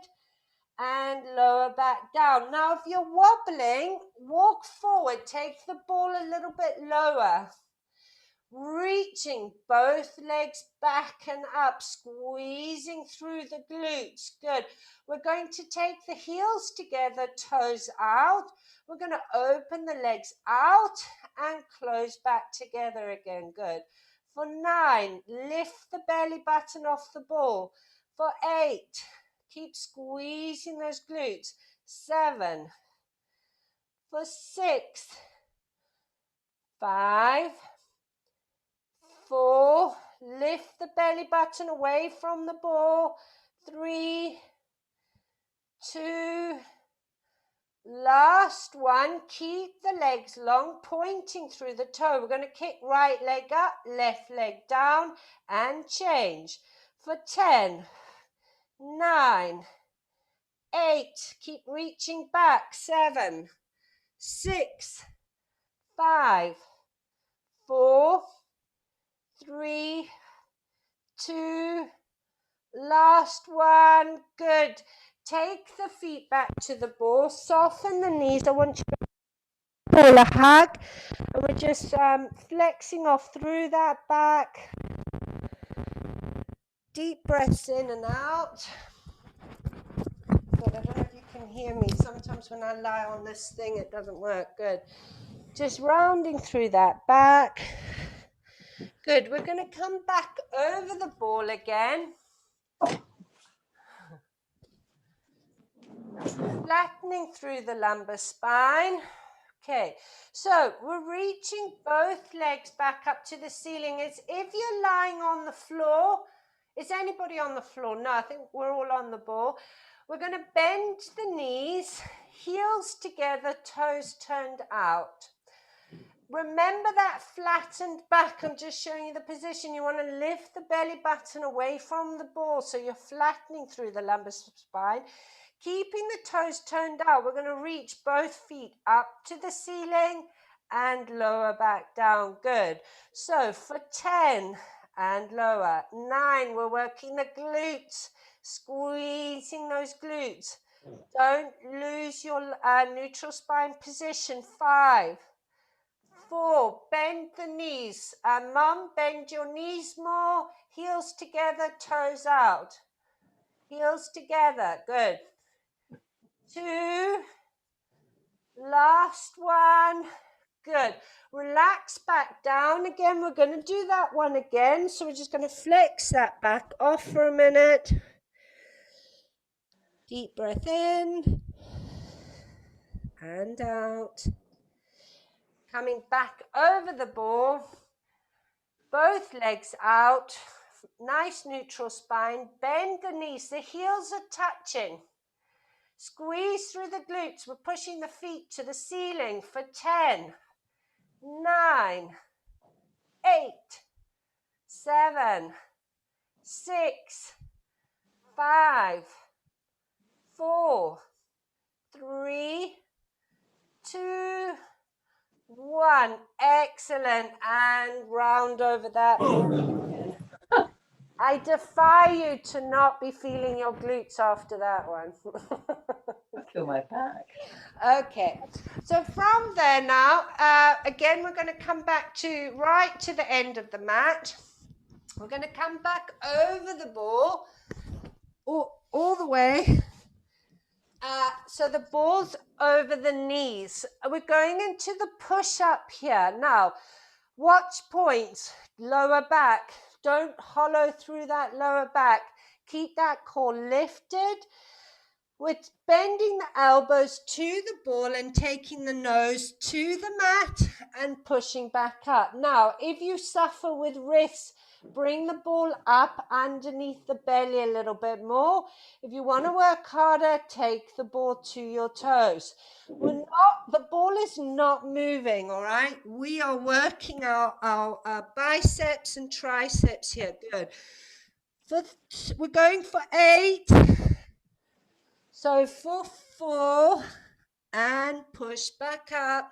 and lower back down. Now, if you're wobbling, walk forward. Take the ball a little bit lower. Reaching both legs back and up, squeezing through the glutes. Good. We're going to take the heels together, toes out. We're going to open the legs out and close back together again. Good. For 9, lift the belly button off the ball. For 8, keep squeezing those glutes. 7. For 6, 5, 4, lift the belly button away from the ball. 3, 2, last one. Keep the legs long, pointing through the toe. We're going to kick right leg up, left leg down, and change. For 10, 9, 8, keep reaching back. 7, 6, 5, 4, 3, 2, last one. Good. Take the feet back to the ball. Soften the knees. I want you to pull a hug. And we're just flexing off through that back. Deep breaths in and out. Good. I don't know if you can hear me. Sometimes when I lie on this thing, it doesn't work. Good. Just rounding through that back. Good. We're going to come back over the ball again. Flattening through the lumbar spine. Okay, so we're reaching both legs back up to the ceiling. As if you're lying on the floor. Is anybody on the floor? No, I think we're all on the ball. We're going to bend the knees, heels together, toes turned out. Remember that flattened back. I'm just showing you the position. You want to lift the belly button away from the ball, so you're flattening through the lumbar spine. Keeping the toes turned out, we're going to reach both feet up to the ceiling and lower back down. Good. So for 10 and lower. 9, we're working the glutes, squeezing those glutes. Don't lose your neutral spine position. 5, 4, bend the knees. Mum, bend your knees more. Heels together, toes out. Heels together. Good. 2, last one. Good. Relax back down again. We're going to do that one again. So we're just going to flex that back off for a minute. Deep breath in and out. Coming back over the ball. Both legs out. Nice neutral spine. Bend the knees. The heels are touching. Squeeze through the glutes. We're pushing the feet to the ceiling for 10, 9, 8, 7, 6, 5, 4, 3, 2, 1. Excellent. And round over that. I defy you to not be feeling your glutes after that one. I feel my back. Okay, so from there now, again, we're going to come back to right to the end of the mat. We're going to come back over the ball all the way. So the ball's over the knees. We're going into the push-up here. Now, watch points, lower back. Don't hollow through that lower back. Keep that core lifted. We're bending the elbows to the ball and taking the nose to the mat and pushing back up. Now, if you suffer with wrists, Bring the ball up underneath the belly a little bit more. If you want to work harder, take the ball to your toes. The ball is not moving, all right? We are working our biceps and triceps here. Good. We're going for 8. So for 4 and push back up.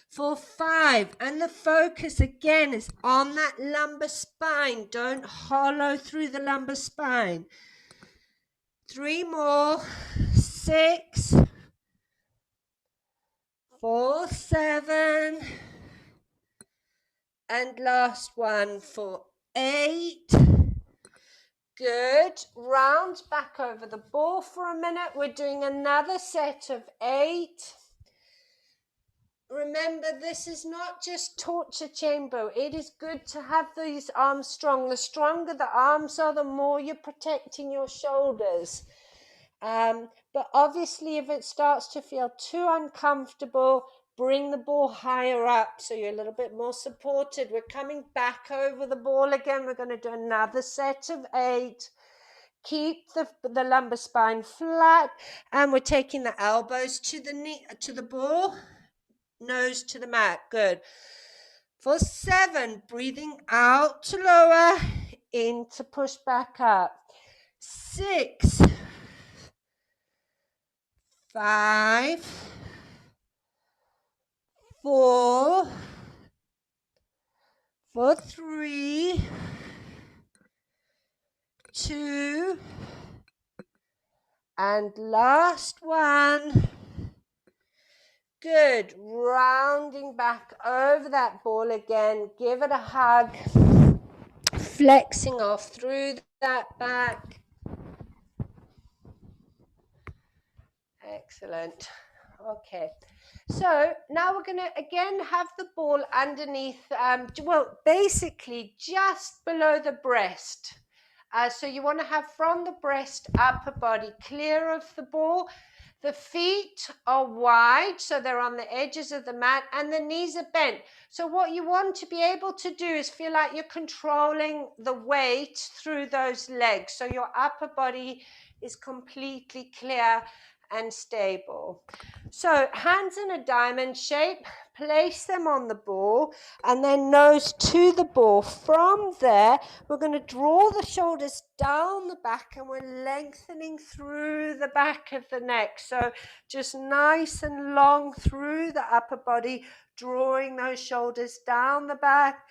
For 5, and the focus again is on that lumbar spine. Don't hollow through the lumbar spine. 3 more. 6. For 7. And last one for 8. Good. Round back over the ball for a minute. We're doing another set of 8. Remember, this is not just torture chamber. It is good to have these arms strong. The stronger the arms are, the more you're protecting your shoulders. But obviously, if it starts to feel too uncomfortable, bring the ball higher up so you're a little bit more supported. We're coming back over the ball again. We're going to do another set of 8. Keep the lumbar spine flat, and we're taking the elbows to the knee, to the ball. Nose to the mat. Good. For 7, breathing out to lower, in to push back up. 6, 5, 4, for 3, 2, and last one. Good. Rounding back over that ball again. Give it a hug. Flexing off through that back. Excellent. Okay. So now we're going to again have the ball underneath, well, basically just below the breast. So you want to have from the breast, upper body clear of the ball. The feet are wide, so they're on the edges of the mat, and the knees are bent. So what you want to be able to do is feel like you're controlling the weight through those legs. So your upper body is completely clear and stable. So hands in a diamond shape, place them on the ball, and then nose to the ball. From there, we're going to draw the shoulders down the back, and we're lengthening through the back of the neck. So just nice and long through the upper body, drawing those shoulders down the back,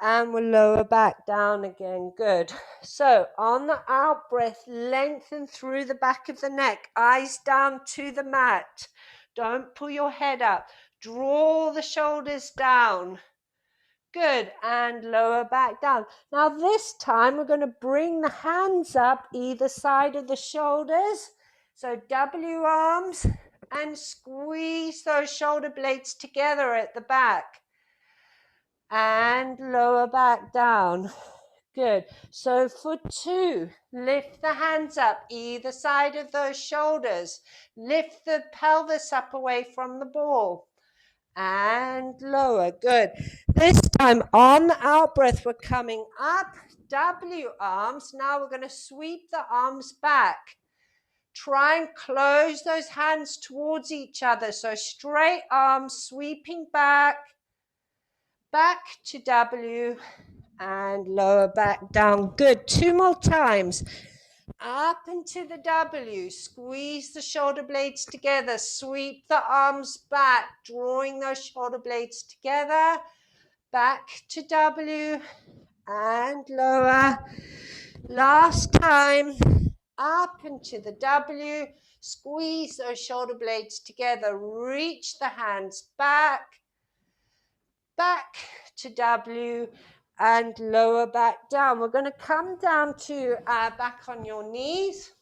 and we'll lower back down again. Good. So on the out breath, lengthen through the back of the neck, eyes down to the mat. Don't pull your head up. Draw the shoulders down. Good. And lower back down. Now this time we're going to bring the hands up either side of the shoulders. So W arms, and squeeze those shoulder blades together at the back. And lower back down. Good. So for 2, lift the hands up either side of those shoulders. Lift the pelvis up away from the ball. And lower. Good. This time on the out breath, we're coming up. W arms. Now we're going to sweep the arms back. Try and close those hands towards each other. So straight arms sweeping back. Back to W, and lower back down. Good. 2 more times. Up into the W. Squeeze the shoulder blades together. Sweep the arms back, drawing those shoulder blades together. Back to W, and lower. Last time. Up into the W. Squeeze those shoulder blades together. Reach the hands back. Back to W, and lower back down. We're going to come down to back on your knees.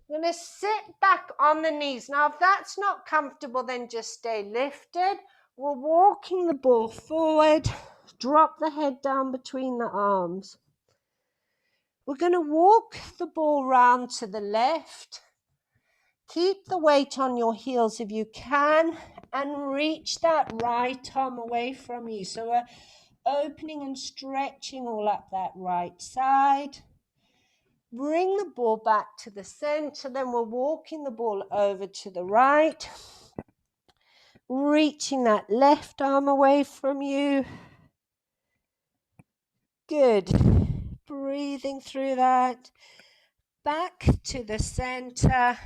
We're going to sit back on the knees. Now, if that's not comfortable, then just stay lifted. We're walking the ball forward. Drop the head down between the arms. We're going to walk the ball round to the left. Keep the weight on your heels if you can, and reach that right arm away from you. So we're opening and stretching all up that right side. Bring the ball back to the center, then we're walking the ball over to the right, reaching that left arm away from you. Good. Breathing through that. Back to the center,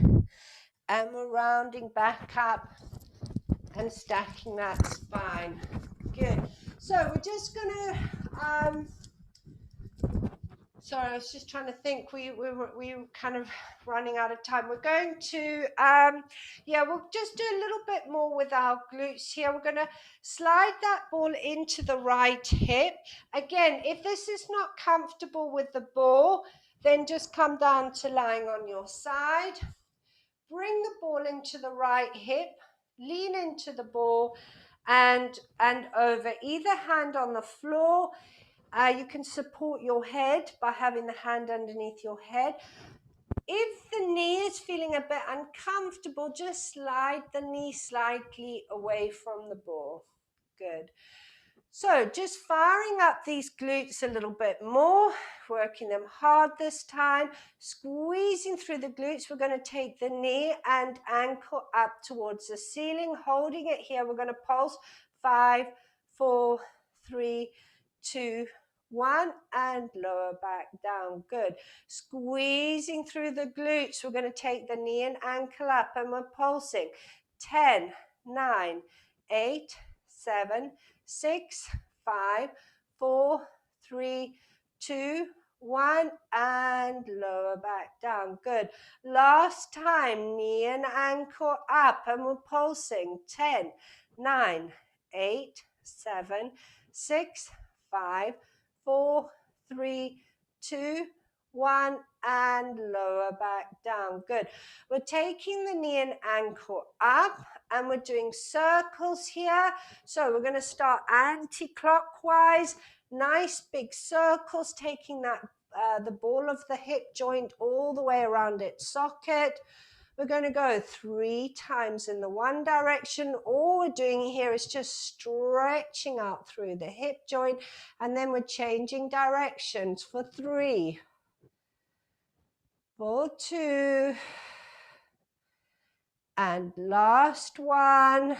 and we're rounding back up and stacking that spine. Good. So we're just going to, sorry, I was just trying to think. We were kind of running out of time. We're going to, we'll just do a little bit more with our glutes here. We're going to slide that ball into the right hip. Again, if this is not comfortable with the ball, then just come down to lying on your side. Bring the ball into the right hip. Lean into the ball and over. Either hand on the floor. You can support your head by having the hand underneath your head. If the knee is feeling a bit uncomfortable, just slide the knee slightly away from the ball. Good. So just firing up these glutes a little bit more, working them hard this time, squeezing through the glutes. We're going to take the knee and ankle up towards the ceiling, holding it here. We're going to pulse 5, 4, 3, 2, 1, and lower back down. Good. Squeezing through the glutes. We're going to take the knee and ankle up, and we're pulsing 10, 9, 8, 7, 6, 5, 4, 3, 2, 1, and lower back down. Good. Last time, knee and ankle up, and we're pulsing 10, 9, 8, 7, 6, 5, 4, 3, 2, 1, and lower back down. Good. We're taking the knee and ankle up, and we're doing circles here. So we're going to start anti-clockwise, nice big circles, taking that the ball of the hip joint all the way around its socket. We're going to go 3 times in the one direction. All we're doing here is just stretching out through the hip joint, and then we're changing directions for 3, for 2, and last one.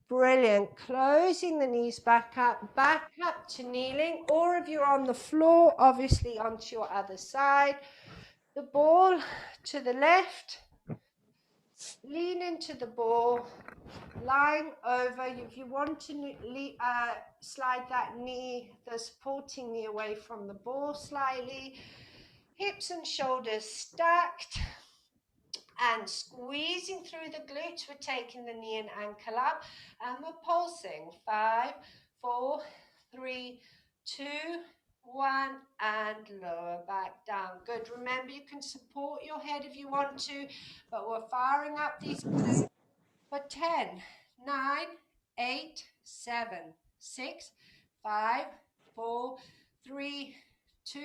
Brilliant. Closing the knees back up to kneeling, or if you're on the floor, obviously onto your other side. The ball to the left. Lean into the ball, lying over. If you want to slide that knee, the supporting knee away from the ball slightly. Hips and shoulders stacked. And squeezing through the glutes, we're taking the knee and ankle up, and we're pulsing 5, 4, 3, 2, 1, and lower back down. Good. Remember, you can support your head if you want to, but we're firing up these glutes for 10, 9, 8, 7, 6, 5, 4, 3, 2,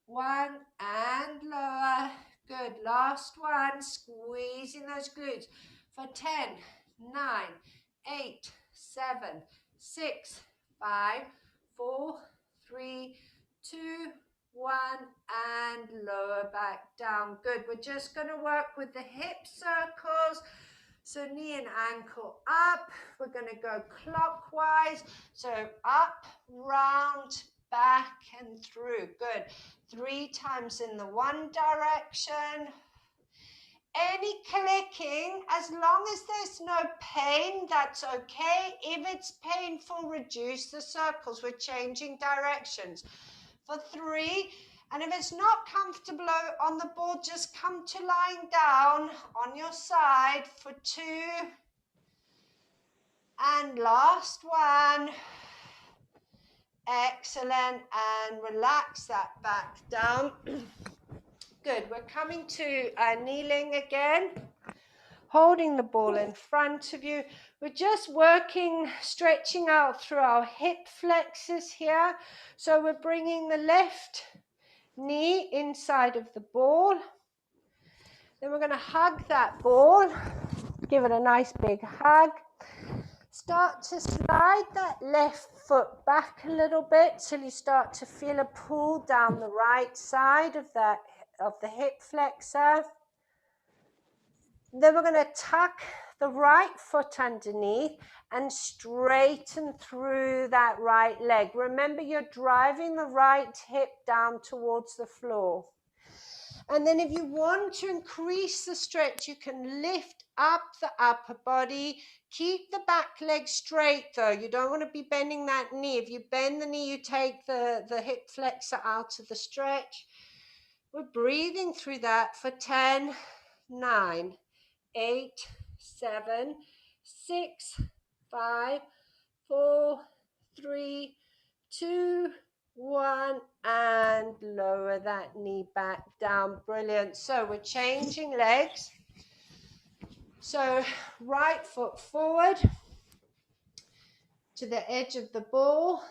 1, and lower. Good. Last one. Squeezing those glutes for 10, 9, 8, 7, 6, 5, 4, 3, 2, 1, and lower back down. Good. We're just going to work with the hip circles. So knee and ankle up. We're going to go clockwise. So up, round, back, and through. Good. 3 times in the one direction. Any clicking, as long as there's no pain, that's okay. If it's painful, reduce the circles. We're changing directions. For 3, and if it's not comfortable on the board, just come to lying down on your side for 2. And last one. Excellent. And relax that back down. Good. We're coming to kneeling again. Holding the ball in front of you. We're just working, stretching out through our hip flexors here. So we're bringing the left knee inside of the ball. Then we're going to hug that ball. Give it a nice big hug. Start to slide that left foot back a little bit till you start to feel a pull down the right side of the hip flexor. Then we're going to tuck the right foot underneath and straighten through that right leg. Remember, you're driving the right hip down towards the floor. And then if you want to increase the stretch, you can lift up the upper body. Keep the back leg straight though. You don't want to be bending that knee. If you bend the knee, you take the hip flexor out of the stretch. We're breathing through that for 10, 9, 8, 7, 6, 5, 4, 3, 2, 1, and lower that knee back down. Brilliant. So we're changing legs. So right foot forward to the edge of the ball.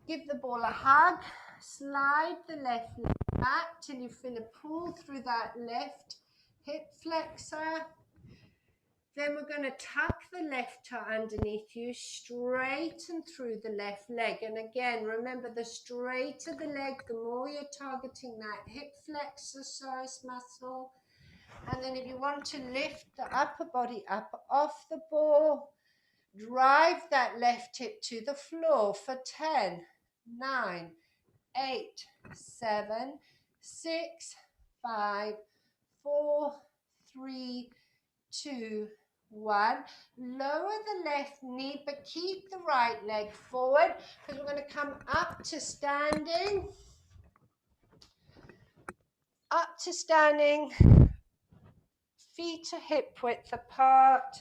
Give the ball a hug. Slide the left leg back till you feel a pull through that left hip flexor. Then we're going to tuck the left toe underneath you, straighten through the left leg. And again, remember, the straighter the leg, the more you're targeting that hip flexor muscle. And then if you want to lift the upper body up off the ball, drive that left hip to the floor for 10, 9, 8, 7, 6, 5, 4, 3, 2, 1. Lower the left knee, but keep the right leg forward because we're going to come up to standing. Up to standing. Feet are hip width apart.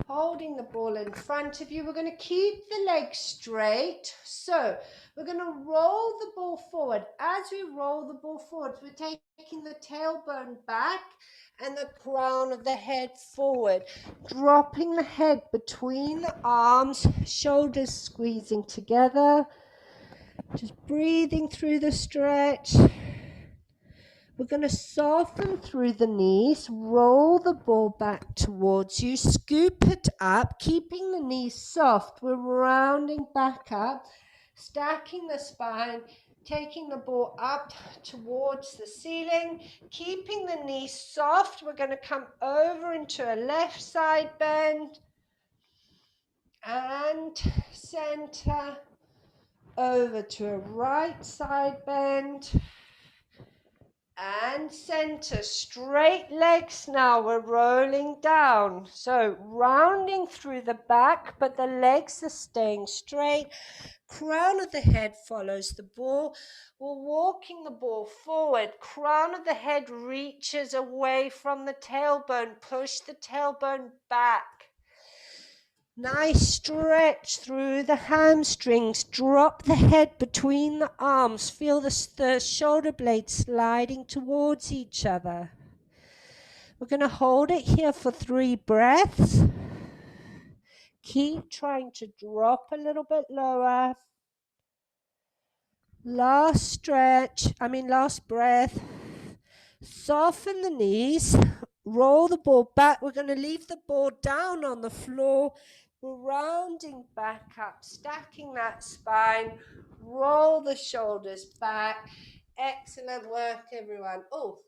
Holding the ball in front of you. We're going to keep the legs straight. So we're going to roll the ball forward. As we roll the ball forward, we're taking the tailbone back and the crown of the head forward. Dropping the head between the arms, shoulders squeezing together. Just breathing through the stretch. We're going to soften through the knees, roll the ball back towards you, scoop it up, keeping the knees soft. We're rounding back up, stacking the spine, taking the ball up towards the ceiling, keeping the knees soft. We're going to come over into a left side bend and center, over to a right side bend. And center, straight legs now, we're rolling down. So rounding through the back, but the legs are staying straight. Crown of the head follows the ball. We're walking the ball forward. Crown of the head reaches away from the tailbone. Push the tailbone back. Nice stretch through the hamstrings. Drop the head between the arms. Feel the shoulder blades sliding towards each other. We're going to hold it here for 3 breaths. Keep trying to drop a little bit lower. Last breath. Soften the knees. Roll the ball back. We're going to leave the ball down on the floor. We're rounding back up, stacking that spine. Roll the shoulders back. Excellent work, everyone. Oh,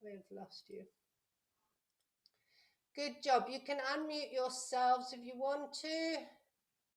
we've lost you. Good job. You can unmute yourselves if you want to.